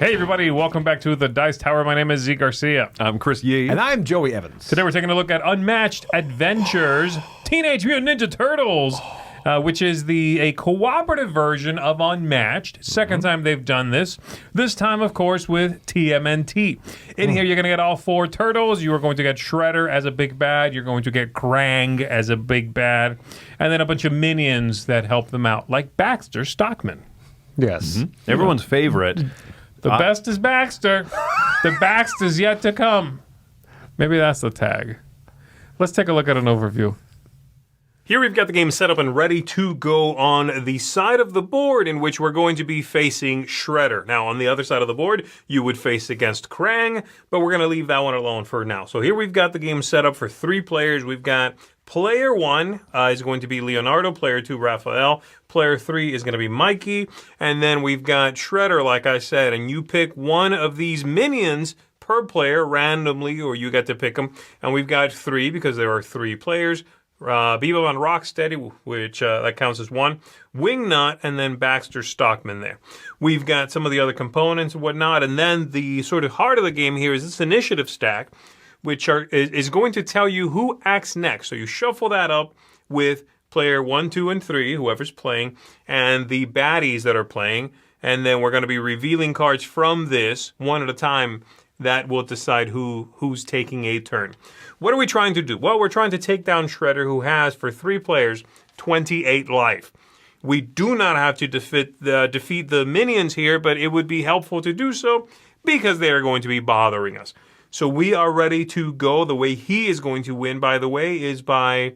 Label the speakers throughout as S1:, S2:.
S1: Hey everybody, welcome back to the Dice Tower. My name is Zeke Garcia.
S2: I'm Chris Yee.
S3: And I'm Joey Evans.
S1: Today we're taking a look at Unmatched Adventures Teenage Mutant Ninja Turtles, which is a cooperative version of Unmatched. Second time they've done this. This time, of course, with TMNT. In here, you're going to get all four turtles. You are going to get Shredder as a big bad. You're going to get Krang as a big bad. And then a bunch of minions that help them out, like Baxter Stockman.
S3: Yes.
S2: Everyone's favorite.
S1: The best is Baxter. The best is yet to come. Maybe that's the tag. Let's take a look at an overview.
S4: Here we've got the game set up and ready to go on the side of the board in which we're going to be facing Shredder. Now, on the other side of the board, you would face against Krang, but we're going to leave that one alone for now. So here we've got the game set up for 3 players. We've got player 1 is going to be Leonardo, player 2, Raphael, player 3 is going to be Mikey, and then we've got Shredder, like I said, and you pick one of these minions per player randomly, or you get to pick them, and we've got 3 because there are 3 players. Bebop and Rocksteady, which that counts as 1, Wingnut, and then Baxter Stockman there. We've got some of the other components and whatnot, and then the sort of heart of the game here is this initiative stack, which is going to tell you who acts next. So you shuffle that up with player 1, 2, and 3, whoever's playing, and the baddies that are playing, and then we're going to be revealing cards from this one at a time that will decide who's taking a turn. What are we trying to do? Well, we're trying to take down Shredder, who has, for 3 players, 28 life. We do not have to defeat the minions here, but it would be helpful to do so because they are going to be bothering us. So we are ready to go. The way he is going to win, by the way, is by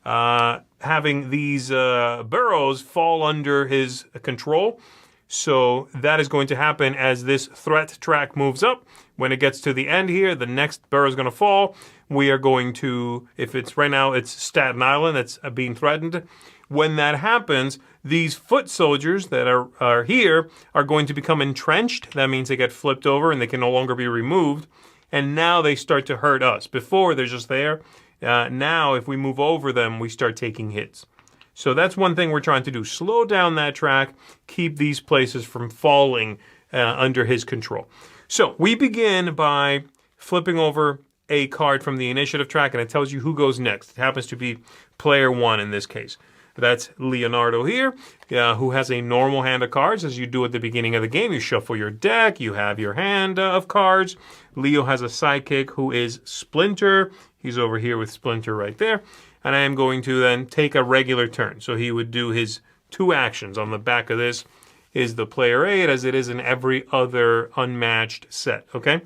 S4: having these burrows fall under his control. So that is going to happen as this threat track moves up. When it gets to the end here, the next burrow is going to fall. We are going to, if it's right now, it's Staten Island that's being threatened. When that happens, these foot soldiers that are here are going to become entrenched. That means they get flipped over and they can no longer be removed. And now they start to hurt us. Before, they're just there. Now, if we move over them, we start taking hits. So that's one thing we're trying to do. Slow down that track, keep these places from falling under his control. So we begin by flipping over a card from the initiative track, and it tells you who goes next. It happens to be player 1 in this case. That's Leonardo here, who has a normal hand of cards. As you do at the beginning of the game, you shuffle your deck, you have your hand of cards. Leo has a sidekick who is Splinter. He's over here with Splinter right there. And I am going to then take a regular turn. So he would do his 2 actions. On the back of this is the player 8, as it is in every other Unmatched set, okay?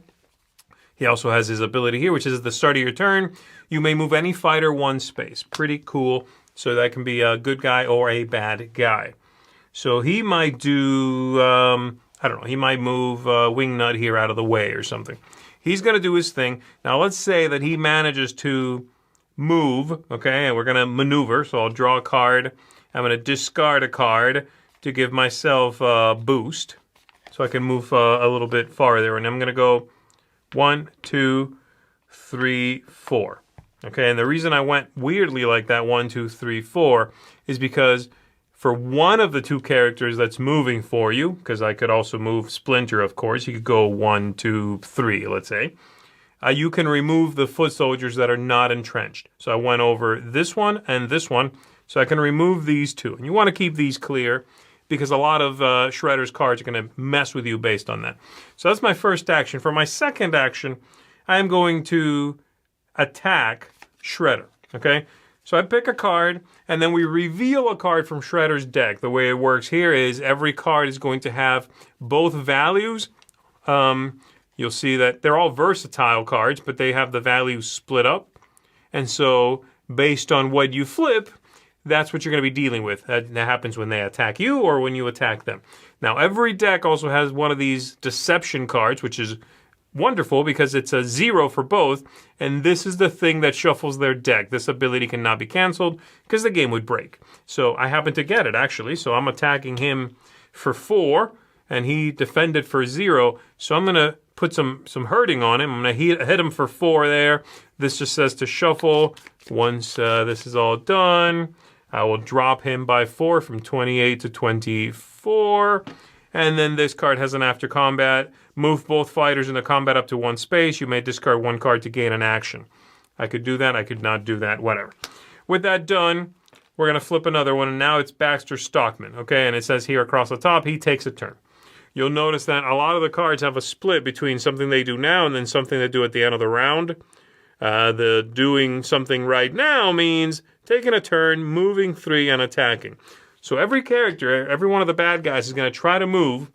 S4: He also has his ability here, which is at the start of your turn, you may move any fighter 1 space. Pretty cool. So that can be a good guy or a bad guy. So he might do, I don't know, he might move Wingnut here out of the way or something. He's going to do his thing. Now let's say that he manages to move, okay, and we're going to maneuver. So I'll draw a card. I'm going to discard a card to give myself a boost. So I can move a little bit farther. And I'm going to go 1, 2, 3, 4. Okay, and the reason I went weirdly like that, 1, 2, 3, 4, is because for one of the 2 characters that's moving for you, because I could also move Splinter, of course, you could go 1, 2, 3, let's say, you can remove the foot soldiers that are not entrenched. So I went over this one and this one, so I can remove these 2. And you want to keep these clear, because a lot of Shredder's cards are going to mess with you based on that. So that's my first action. For my second action, I am going to attack Shredder, okay? So I pick a card, and then we reveal a card from Shredder's deck. The way it works here is every card is going to have both values. You'll see that they're all versatile cards, but they have the values split up. And so based on what you flip, that's what you're going to be dealing with. That happens when they attack you or when you attack them. Now, every deck also has one of these deception cards, which is wonderful because it's a 0 for both, and this is the thing that shuffles their deck. This ability cannot be canceled because the game would break. So I happen to get it, actually. So I'm attacking him for 4, and he defended for 0. So I'm going to put some hurting on him. I'm going to hit him for 4 there. This just says to shuffle. Once this is all done, I will drop him by 4 from 28 to 24. And then this card has an after combat. Move both fighters into combat up to one space. You may discard one card to gain an action. I could do that. I could not do that. Whatever. With that done, we're going to flip another one. And now it's Baxter Stockman. Okay, and it says here across the top, he takes a turn. You'll notice that a lot of the cards have a split between something they do now and then something they do at the end of the round. The doing something right now means taking a turn, moving 3, and attacking. So every character, every one of the bad guys is going to try to move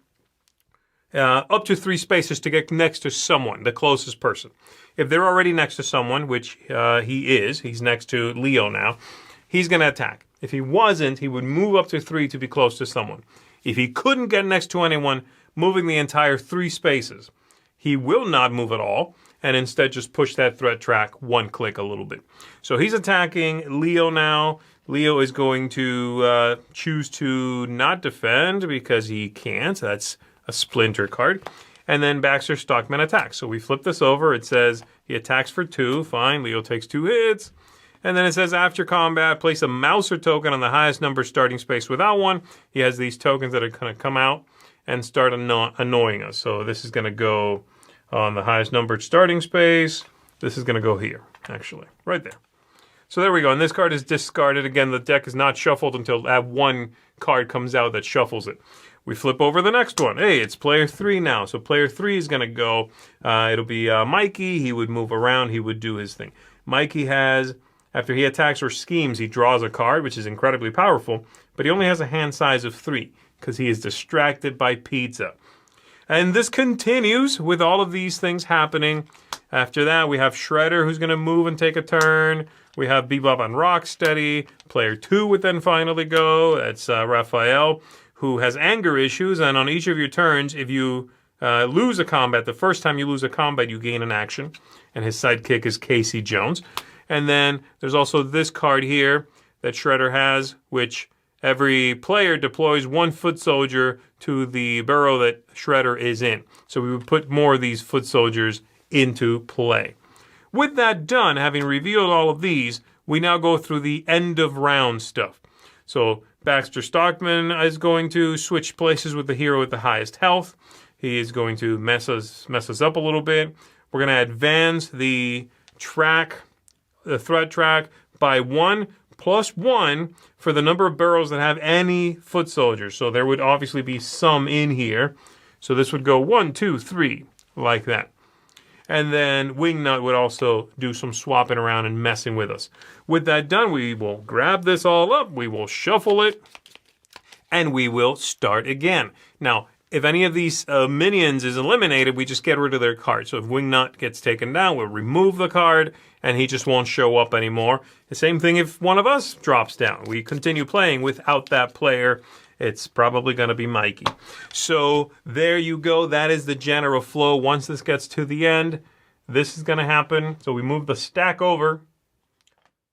S4: up to 3 spaces to get next to someone, the closest person. If they're already next to someone, which he's next to Leo now, he's going to attack. If he wasn't, he would move up to 3 to be close to someone. If he couldn't get next to anyone, moving the entire 3 spaces, he will not move at all, and instead just push that threat track 1 click a little bit. So he's attacking Leo now. Leo is going to choose to not defend because he can't. That's a splinter card. And then Baxter Stockman attacks. So we flip this over. It says he attacks for 2. Fine. Leo takes 2 hits. And then it says after combat, place a Mouser token on the highest number starting space without one. He has these tokens that are going to come out and start annoying us. So this is going to go on the highest numbered starting space. This is going to go here, actually, right there. So there we go. And this card is discarded. Again, the deck is not shuffled until that one card comes out that shuffles it. We flip over the next one. Hey, it's player 3 now. So player 3 is going to go. It'll be Mikey. He would move around. He would do his thing. Mikey has, after he attacks or schemes, he draws a card, which is incredibly powerful. But he only has a hand size of 3 because he is distracted by pizza. And this continues with all of these things happening. After that, we have Shredder, who's going to move and take a turn. We have Bebop and Rocksteady. Player 2 would then finally go. That's Raphael, who has anger issues. And on each of your turns, if you lose a combat, the first time you lose a combat, you gain an action. And his sidekick is Casey Jones. And then there's also this card here that Shredder has, which every player deploys 1 foot soldier to the burrow that Shredder is in. So we would put more of these foot soldiers into play. With that done, having revealed all of these, we now go through the end of round stuff. So Baxter Stockman is going to switch places with the hero with the highest health. He is going to mess us up a little bit. We're going to advance the threat track by 1 plus 1 for the number of barrels that have any foot soldiers. So there would obviously be some in here. So this would go 1, 2, 3, like that. And then Wingnut would also do some swapping around and messing with us. With that done, we will grab this all up, we will shuffle it, and we will start again. Now, if any of these minions is eliminated, we just get rid of their card. So if Wingnut gets taken down, we'll remove the card, and he just won't show up anymore. The same thing if one of us drops down. We continue playing without that player. It's probably going to be Mikey. So there you go. That is the general flow. Once this gets to the end, this is going to happen. So we move the stack over.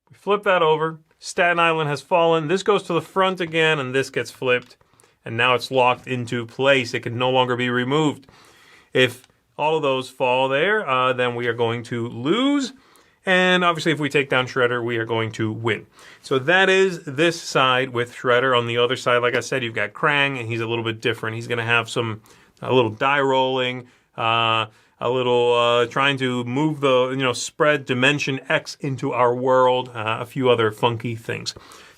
S4: We flip that over. Staten Island has fallen. This goes to the front again, and this gets flipped. And now it's locked into place. It can no longer be removed. If all of those fall there, then we are going to lose. And obviously, if we take down Shredder, we are going to win. So that is this side with Shredder. On the other side, like I said, you've got Krang, and he's a little bit different. He's going to have a little die rolling, a little trying to move the, spread Dimension X into our world, a few other funky things.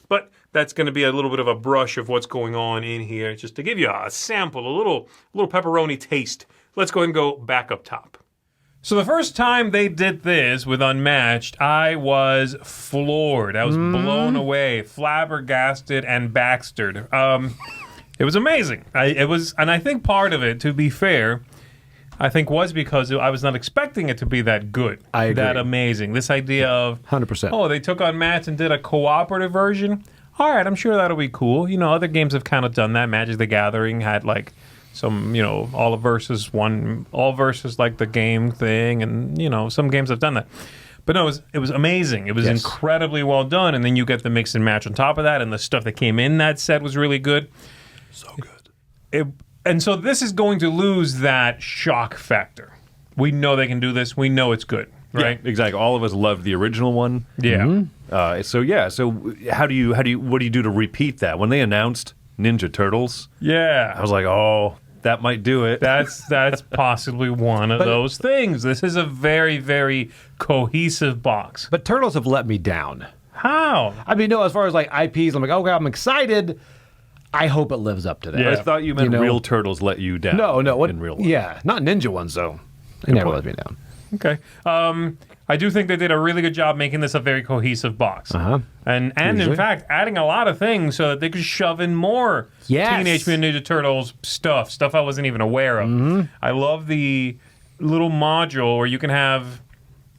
S4: But that's going to be a little bit of a brush of what's going on in here, just to give you a sample, a little pepperoni taste. Let's go ahead and go back up top.
S1: So the first time they did this with Unmatched, I was floored. I was blown away, flabbergasted, and Baxtered. It was amazing. And I think part of it, to be fair, I think was because I was not expecting it to be that good.
S3: I agree.
S1: That amazing. This idea of
S3: 100%.
S1: Oh, they took Unmatched and did a cooperative version. All right, I'm sure that'll be cool. Other games have kind of done that. Magic the Gathering had some, all versus like the game thing, and some games have done that. But no, it was amazing. It was incredibly well done, and then you get the mix and match on top of that, and the stuff that came in that set was really good.
S3: So good.
S1: And so this is going to lose that shock factor. We know they can do this. We know it's good, right?
S2: Yeah, exactly. All of us loved the original one.
S1: Yeah.
S2: So what do you do to repeat that? When they announced Ninja Turtles. I
S1: Yeah.
S2: was like, oh, that might do it.
S1: That's possibly one of those things. This is a very, very cohesive box.
S3: But Turtles have let me down.
S1: How?
S3: I mean, no, as far as like IPs, I'm like, okay, I'm excited. I hope it lives up to that.
S1: Yeah.
S2: I thought you meant
S3: You know-
S2: real turtles let you down.
S3: No, what?
S2: In real life.
S3: Yeah, not ninja ones though. They never let me down.
S1: Okay. I do think they did a really good job making this a very cohesive box. And in
S3: Usually.
S1: fact, adding a lot of things so that they could shove in more
S3: Yes.
S1: Teenage Mutant Ninja Turtles stuff I wasn't even aware of. I love the little module where you can have,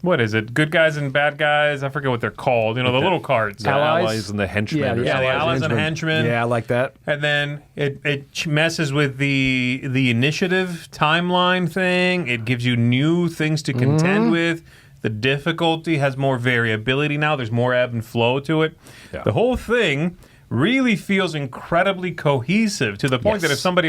S1: what is it, good guys and bad guys? I forget what they're called. You know, the little cards.
S2: The
S3: Allies?
S2: allies and the henchmen.
S3: Yeah,
S2: or
S3: the
S1: Yeah, the
S2: something.
S1: allies and henchmen.
S3: Yeah, I like that.
S1: And then it messes with the initiative timeline thing. It gives you new things to contend with. The difficulty has more variability now. There's more ebb and flow to it.
S2: Yeah.
S1: The whole thing really feels incredibly cohesive to the point that
S3: Yes.
S1: if somebody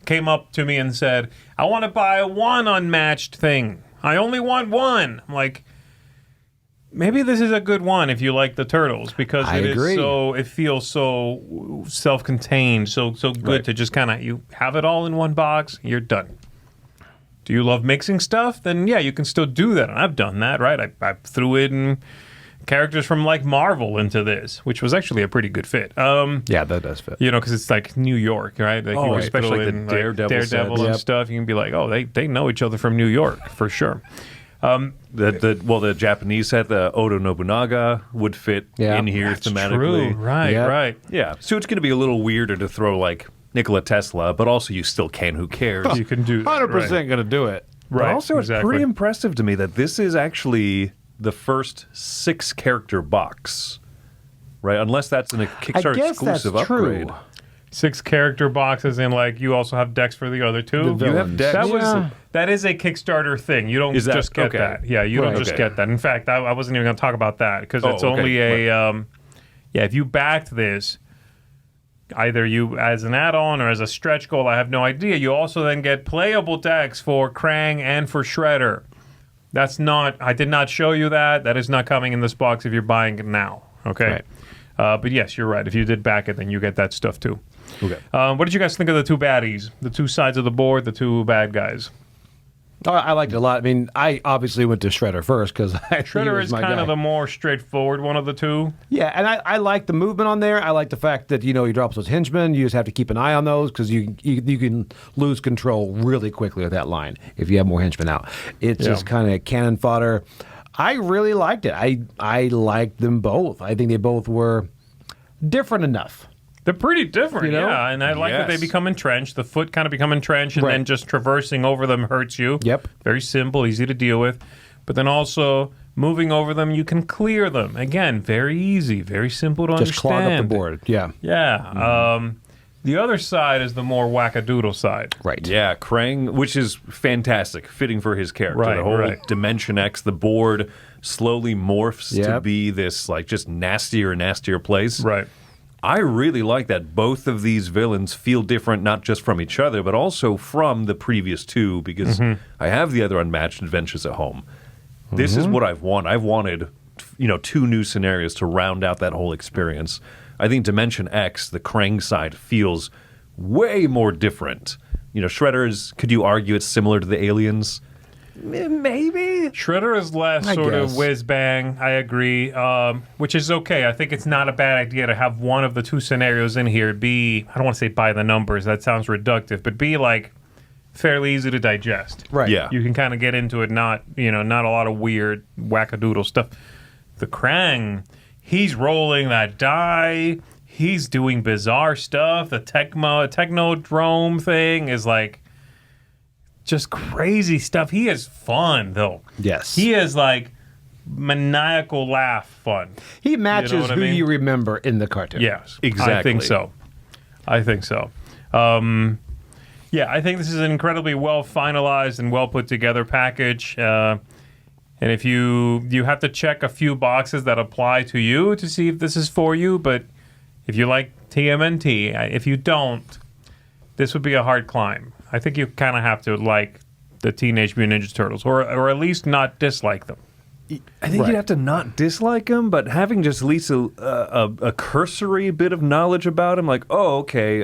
S1: came up to me and said, I want to buy one Unmatched thing. I only want one. I'm like, maybe this is a good one if you like the Turtles because
S3: I
S1: it
S3: agree.
S1: it feels so self-contained, so good
S2: Right.
S1: to just kind of you have it all in one box. You're done. Do you love mixing stuff? Then yeah, you can still do that, and I've done that. Right, I threw in characters from like Marvel into this, which was actually a pretty good fit.
S3: Yeah, that does fit.
S1: You know, because it's like New York, right? Like
S2: Oh,
S1: you
S2: right.
S1: especially
S2: Like the
S1: in
S2: Daredevil
S1: Daredevil
S2: sets.
S1: and
S3: Yep.
S1: stuff. You can be like, oh, they know each other from New York for sure.
S2: The Japanese set, the Oda Nobunaga, would fit
S3: Yeah.
S2: in here
S1: That's
S2: thematically.
S1: true. Right,
S3: Yep.
S1: right.
S2: Yeah. So it's going to be a little weirder to throw like Nikola Tesla, but also you still can. Who cares?
S1: You can do that.
S3: 100% going to do it.
S2: But
S1: Right.
S2: also, it's
S1: exactly.
S2: pretty impressive to me that this is actually the first 6-character box, right? Unless that's in a Kickstarter
S3: guess that's
S2: exclusive upgrade.
S3: true.
S1: 6 character boxes, and like you also have decks for the other two.
S3: The
S2: You have
S3: villains.
S2: decks.
S1: That is a Kickstarter thing. You don't
S2: Is that-
S1: just get
S2: okay.
S1: that. Yeah, you don't
S3: Right.
S1: just
S2: Okay.
S1: get that. In fact, I wasn't even going to talk about that because it's
S2: Oh, okay.
S1: only a if you backed this, either you as an add-on or as a stretch goal, I have no idea. You also then get playable decks for Krang and for Shredder. That's not. I did not show you that. That is not coming in this box if you're buying it now. Okay. But yes, you're right. If you did back it, then you get that stuff too.
S2: Okay.
S1: What did you guys think of the two baddies, the two sides of the board, the two bad guys?
S3: Oh, I liked it a lot. I mean, I obviously went to Shredder first because
S1: Shredder is kind of the more straightforward one of the two.
S3: Yeah, and I like the movement on there. I like the fact that, you know, he drops those henchmen. You just have to keep an eye on those because you can lose control really quickly with that line if you have more henchmen out. It's just kind of cannon fodder. I really liked it. I liked them both. I think they both were different enough.
S1: They're pretty different,
S3: You know?
S1: yeah. And I like that they
S2: Yes.
S1: become entrenched. The foot kind of become entrenched, and
S3: Right.
S1: then just traversing over them hurts you.
S3: Yep.
S1: Very simple, easy to deal with. But then also moving over them, you can clear them. Again, very easy, very simple to
S3: Just clog
S1: understand.
S3: up the board. Yeah.
S1: Yeah. The other side is the more wackadoodle side.
S3: Right.
S2: Yeah, Krang, which is fantastic, fitting for his character.
S1: Right,
S2: the whole
S1: right.
S2: Dimension X, the board slowly morphs to
S3: Yep.
S2: be this like just nastier and nastier place.
S1: Right.
S2: I really like that both of these villains feel different, not just from each other, but also from the previous two, because I have the other Unmatched adventures at home. This is what I've wanted. I've wanted, you know, 2 new scenarios to round out that whole experience. I think Dimension X, the Krang side, feels way more different. You know, Shredder's, could you argue it's similar to the aliens? Maybe.
S1: Shredder is less
S3: I
S1: sort of
S3: guess.
S1: whiz bang. I agree, which is okay. I think it's not a bad idea to have one of the two scenarios in here be, I don't want to say by the numbers, that sounds reductive, but be like fairly easy to digest.
S3: Right.
S2: Yeah.
S1: You can kind of get into it, not a lot of weird wackadoodle stuff. The Krang, he's rolling that die. He's doing bizarre stuff. The technodrome thing is like just crazy stuff. He is fun, though.
S3: Yes.
S1: He is like maniacal laugh fun.
S3: He matches
S1: what I
S3: who
S1: mean?
S3: you remember in the cartoon.
S1: Yes.
S2: Exactly.
S1: I think so. Yeah, I think this is an incredibly well finalized and well put together package. And if you have to check a few boxes that apply to you to see if this is for you, but if you like TMNT, if you don't, this would be a hard climb. I think you kind of have to like the Teenage Mutant Ninja Turtles, or at least not dislike them.
S2: I think you'd have to not dislike him, but having just at least a cursory bit of knowledge about him, like, oh, okay,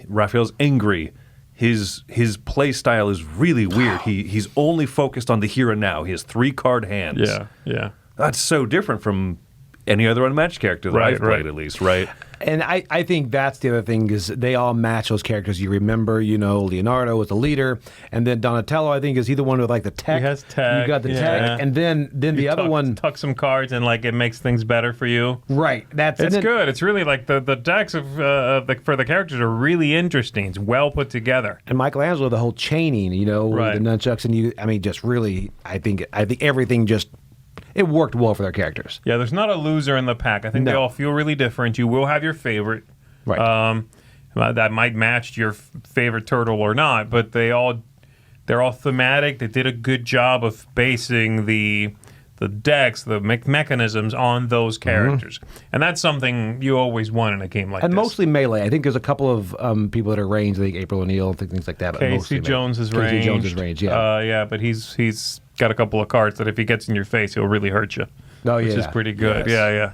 S2: Raphael's angry. His play style is really weird. He's only focused on the here and now. He has 3-card hands.
S1: Yeah.
S2: That's so different from any other Unmatched character that I've played, at least, right?
S3: And I think that's the other thing is they all match those characters. You remember, Leonardo was the leader, and then Donatello, I think, is he the one with like the tech?
S1: He has tech.
S3: You got the tech, and then the other one
S1: tuck some cards and like it makes things better for you.
S3: Right.
S1: It's good. It's really like the decks for the characters are really interesting. It's well put together.
S3: And Michelangelo, the whole chaining, the nunchucks, and just really, I think everything just. It worked well for their characters.
S1: Yeah, there's not a loser in the pack. I think they all feel really different. You will have your favorite.
S3: Right.
S1: That might match your favorite turtle or not, but they're all thematic. They did a good job of basing the decks, the mechanisms on those characters. And that's something you always want in a game like this.
S3: And mostly melee. I think there's a couple of people that are ranged, I think April O'Neil, things like that. But
S1: Casey Jones is ranged.
S3: Casey Jones is ranged, yeah.
S1: Yeah, but he's got a couple of cards that if he gets in your face, he'll really hurt you.
S3: Oh,
S1: which is pretty good. Yes. Yeah.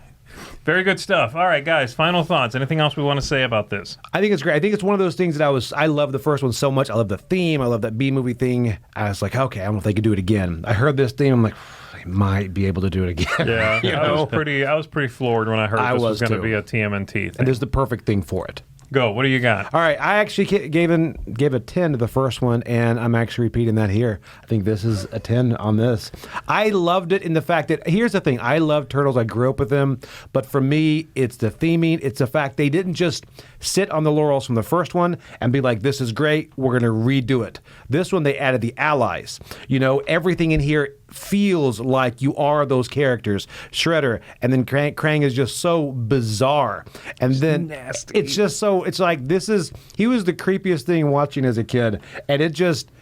S1: Very good stuff. All right, guys, final thoughts. Anything else we want to say about this?
S3: I think it's great. I think it's one of those things that I love the first one so much. I love the theme. I love that B-movie thing. I was like, okay, I don't know if they could do it again. I heard this theme. I'm like, I might be able to do it again.
S1: Yeah, I was pretty floored when I heard this was going to be a TMNT thing.
S3: And there's the perfect thing for it.
S1: Go. What do you got?
S3: All right. I actually gave a 10 to the first one, and I'm actually repeating that here. I think this is a 10 on this. I loved it in the fact that, here's the thing. I love Turtles. I grew up with them. But for me, it's the theming. It's the fact they didn't just sit on the laurels from the first one and be like, this is great. We're going to redo it. This one, they added the allies. Everything in here feels like you are those characters. Shredder, and then Krang is just so bizarre. And then
S2: nasty.
S3: It's just so, it's like he was the creepiest thing watching as a kid. And it just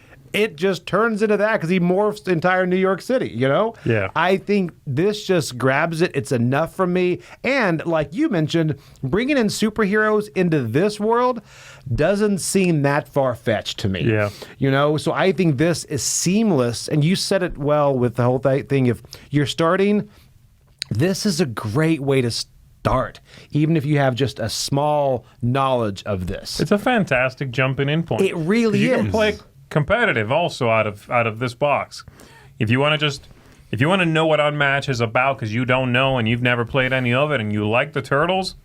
S3: turns into that because he morphs the entire New York City,
S1: Yeah.
S3: I think this just grabs it. It's enough for me. And like you mentioned, bringing in superheroes into this world doesn't seem that far-fetched to me.
S1: Yeah.
S3: So I think this is seamless. And you said it well with the whole thing. If you're starting, this is a great way to start, even if you have just a small knowledge of this.
S1: It's a fantastic jumping in point.
S3: It really
S1: you
S3: is.
S1: You can play competitive also out of this box. If you want to know what Unmatched is about because you don't know and you've never played any of it and you like the Turtles,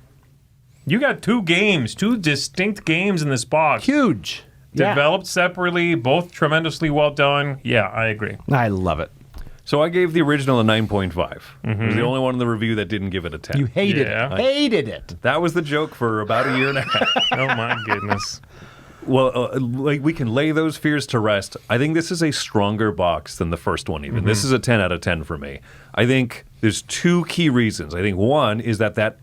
S1: you got two distinct games in this box.
S3: Huge.
S1: Developed separately, both tremendously well done. Yeah, I agree.
S3: I love it.
S2: So I gave the original a 9.5. It was the only one in the review that didn't give it a 10.
S3: You hated it.
S2: That was the joke for about a year and a half.
S1: Oh, my goodness.
S2: Well, we can lay those fears to rest. I think this is a stronger box than the first one even. This is a 10 out of 10 for me. I think there's two key reasons. I think one is that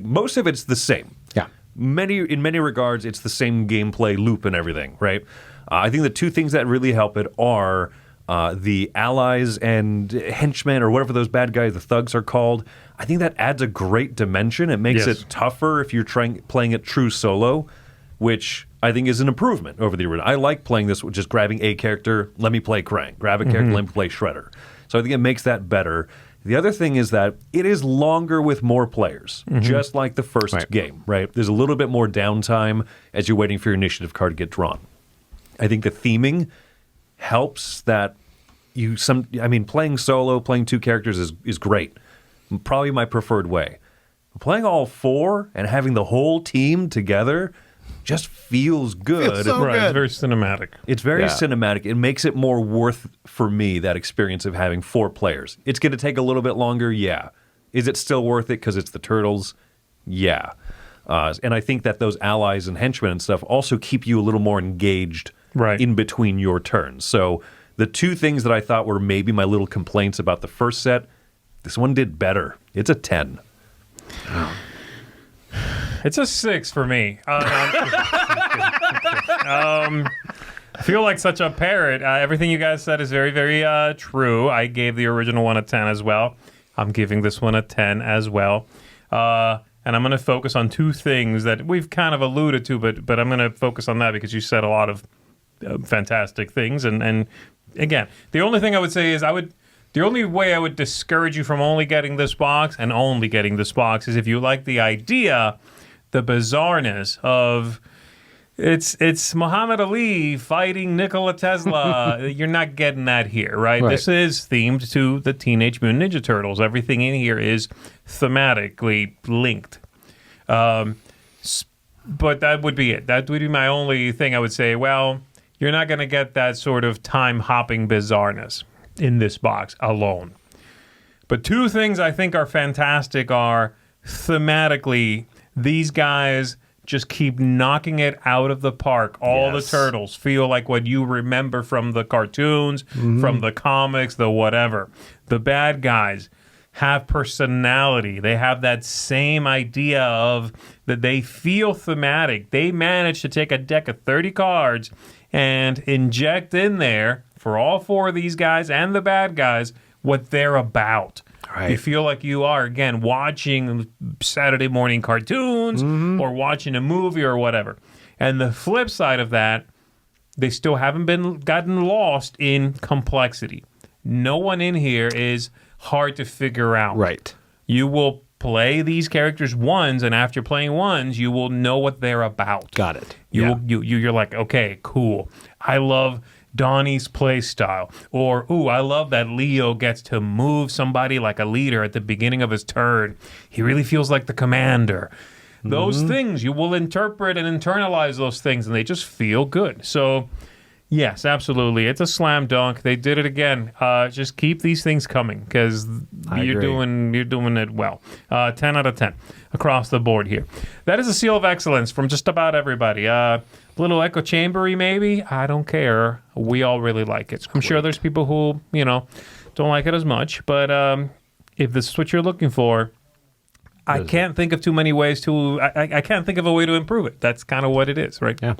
S2: most of it's the same.
S3: Yeah.
S2: In many regards, it's the same gameplay loop and everything, right? I think the two things that really help it are the allies and henchmen or whatever those bad guys, the thugs are called. I think that adds a great dimension. It makes it tougher if you're playing it true solo, which I think is an improvement over the original. I like playing this with just grabbing a character, let me play Krang. Grab a character, let me play Shredder. So I think it makes that better. The other thing is that it is longer with more players, just like the first game, right? There's a little bit more downtime as you're waiting for your initiative card to get drawn. I think the theming helps that playing solo, playing two characters is great. Probably my preferred way. Playing all four and having the whole team together just feels good.
S3: Feels so good.
S1: It's very cinematic.
S2: It's very cinematic. It makes it more worth for me, that experience of having four players. It's going to take a little bit longer, yeah. Is it still worth it because it's the Turtles? Yeah. And I think that those allies and henchmen and stuff also keep you a little more engaged in between your turns. So the two things that I thought were maybe my little complaints about the first set, this one did better. It's a 10.
S1: It's a 6 for me. I feel like such a parrot. Everything you guys said is very, very true. I gave the original one a 10 as well. I'm giving this one a 10 as well. And I'm going to focus on two things that we've kind of alluded to, but I'm going to focus on that because you said a lot of fantastic things. And again, the only thing I would say is I would The only way I would discourage you from only getting this box and only getting this box is if you like the idea, the bizarreness of it's Muhammad Ali fighting Nikola Tesla. You're not getting that here, right? This is themed to the Teenage Mutant Ninja Turtles. Everything in here is thematically linked. But that would be it. That would be my only thing I would say. Well, you're not going to get that sort of time-hopping bizarreness in this box alone. But two things I think are fantastic are thematically, these guys just keep knocking it out of the park. All the turtles feel like what you remember from the cartoons, from the comics, the whatever. The bad guys have personality. They have that same idea of that they feel thematic. They manage to take a deck of 30 cards and inject in there, for all four of these guys and the bad guys, what they're about. Right. You feel like you are, again, watching Saturday morning cartoons or watching a movie or whatever. And the flip side of that, they still haven't gotten lost in complexity. No one in here is hard to figure out.
S3: Right.
S1: You will play these characters once, and after playing once, you will know what they're about.
S3: Got it.
S1: You're like, okay, cool. I love Donnie's play style. Or, I love that Leo gets to move somebody like a leader at the beginning of his turn. He really feels like the commander. Those things, you will interpret and internalize those things, and they just feel good. So, yes, absolutely. It's a slam dunk. They did it again. Just keep these things coming because you're doing it well. 10 out of 10 across the board here. That is a seal of excellence from just about everybody. Little echo chambery, maybe. I don't care. We all really like it. I'm sure there's people who, don't like it as much. But if this is what you're looking for, I can't think of too many ways to. I can't think of a way to improve it. That's kind of what it is, right?
S3: Yeah.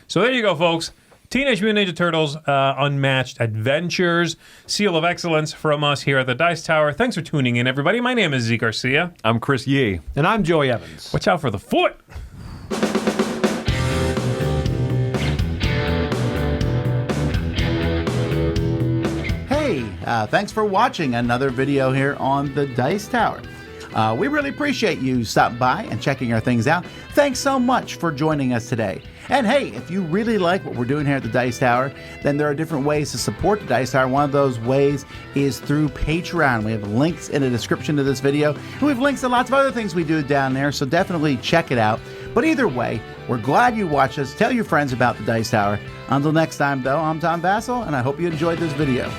S1: So there you go, folks. Teenage Mutant Ninja Turtles Unmatched Adventures. Seal of excellence from us here at the Dice Tower. Thanks for tuning in, everybody. My name is Zeke Garcia.
S2: I'm Chris Yee.
S3: And I'm Joey Evans.
S1: Watch out for the foot.
S5: Hey, thanks for watching another video here on the Dice Tower. We really appreciate you stopping by and checking our things out. Thanks so much for joining us today. And hey, if you really like what we're doing here at the Dice Tower, then there are different ways to support the Dice Tower. One of those ways is through Patreon. We have links in the description of this video, and we have links to lots of other things we do down there, so definitely check it out. But either way, we're glad you watched us. Tell your friends about the Dice Tower. Until next time, though, I'm Tom Vassell, and I hope you enjoyed this video.